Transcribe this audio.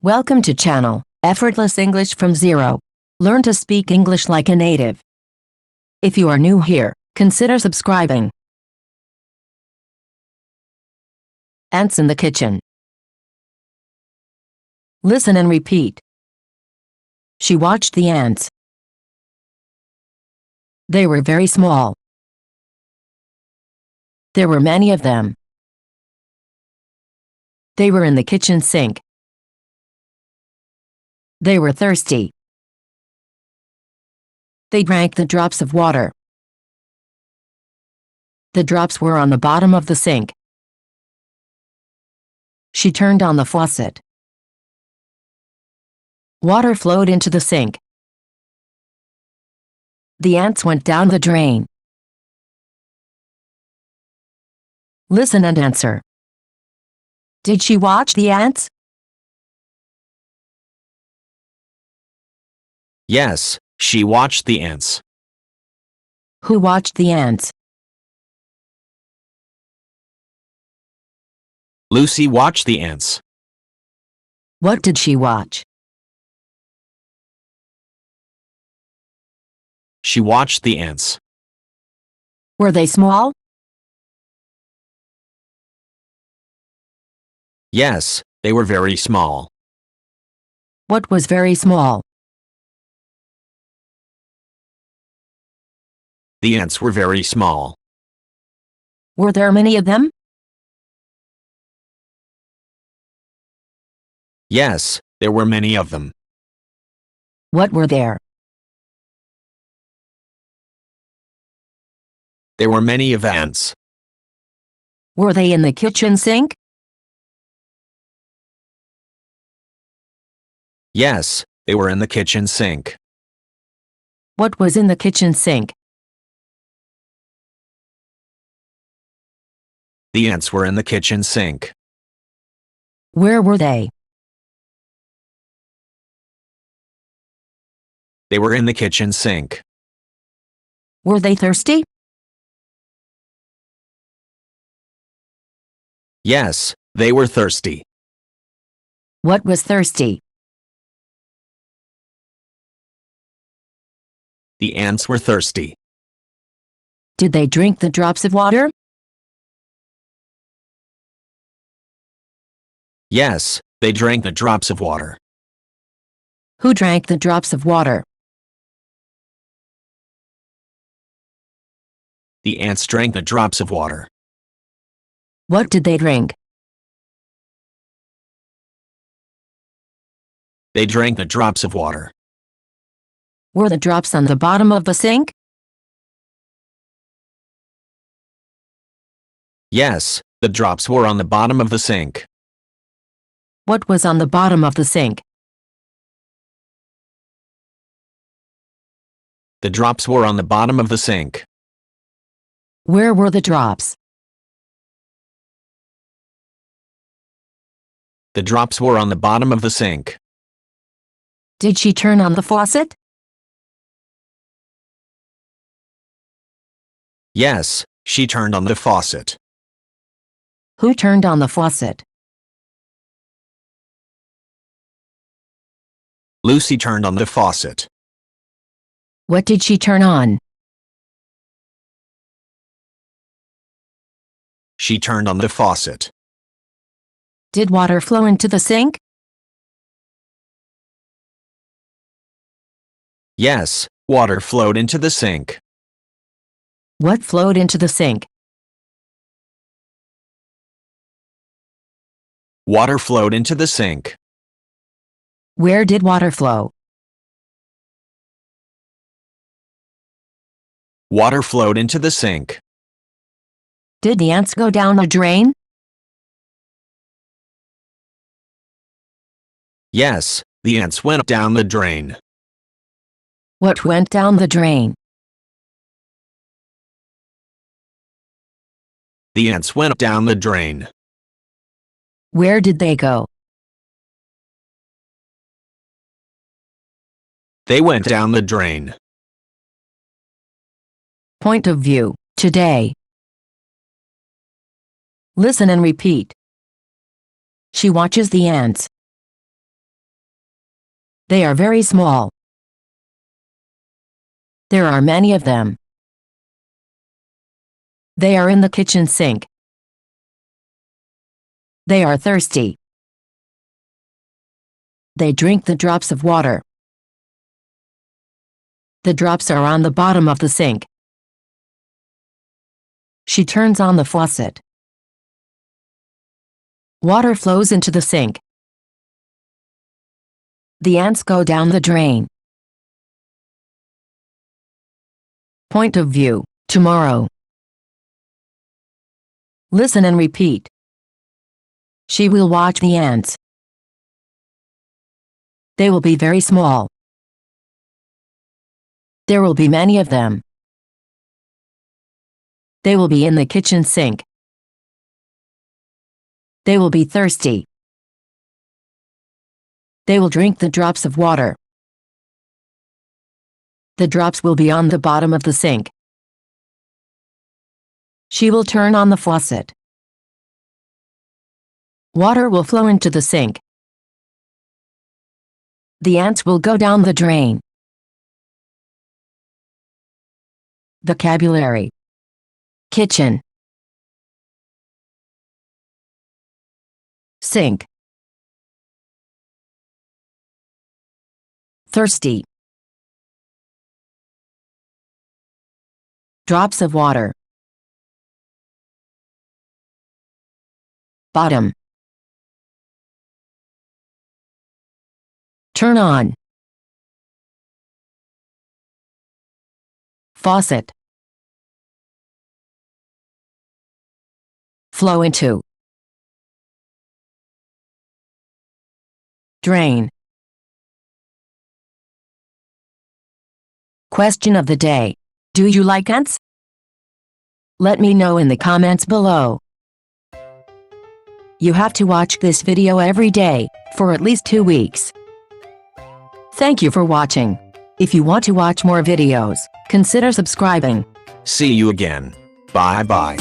Welcome to channel, Effortless English from Zero. Learn to speak English like a native. If you are new here, consider subscribing. Ants in the kitchen. Listen and repeat. She watched the ants. They were very small. There were many of them. They were in the kitchen sink. They were thirsty. They drank the drops of water. The drops were on the bottom of the sink. She turned on the faucet. Water flowed into the sink. The ants went down the drain. Listen and answer. Did she watch the ants? Yes, she watched the ants. Who watched the ants? Lucy watched the ants. What did she watch? She watched the ants. Were they small? Yes, they were very small. What was very small? The ants were very small. Were there many of them? Yes, there were many of them. What were there? There were many of ants. Were they in the kitchen sink? Yes, they were in the kitchen sink. What was in the kitchen sink? The ants were in the kitchen sink. Where were they? They were in the kitchen sink. Were they thirsty? Yes, they were thirsty. What was thirsty? The ants were thirsty. Did they drink the drops of water? Yes, they drank the drops of water. Who drank the drops of water? The ants drank the drops of water. What did they drink? They drank the drops of water. Were the drops on the bottom of the sink? Yes, the drops were on the bottom of the sink. What was on the bottom of the sink? The drops were on the bottom of the sink. Where were the drops? The drops were on the bottom of the sink. Did she turn on the faucet? Yes, she turned on the faucet. Who turned on the faucet? Lucy turned on the faucet. What did she turn on? She turned on the faucet. Did water flow into the sink? Yes, water flowed into the sink. What flowed into the sink? Water flowed into the sink. Where did water flow? Water flowed into the sink. Did the ants go down the drain? Yes, the ants went down the drain. What went down the drain? The ants went down the drain. Where did they go? They went down the drain. Point of view, today. Listen and repeat. She watches the ants. They are very small. There are many of them. They are in the kitchen sink. They are thirsty. They drink the drops of water. The drops are on the bottom of the sink. She turns on the faucet. Water flows into the sink. The ants go down the drain. Point of view, tomorrow. Listen and repeat. She will watch the ants. They will be very small. There will be many of them. They will be in the kitchen sink. They will be thirsty. They will drink the drops of water. The drops will be on the bottom of the sink. She will turn on the faucet. Water will flow into the sink. The ants will go down the drain. Vocabulary: kitchen, sink, thirsty, drops of water, bottom, turn on, faucet, flow into, drain. Question of the day: do you like ants? Let me know in the comments below. You have to watch this video every day, for at least 2 weeks. Thank you for watching. If you want to watch more videos, consider subscribing. See you again. Bye bye.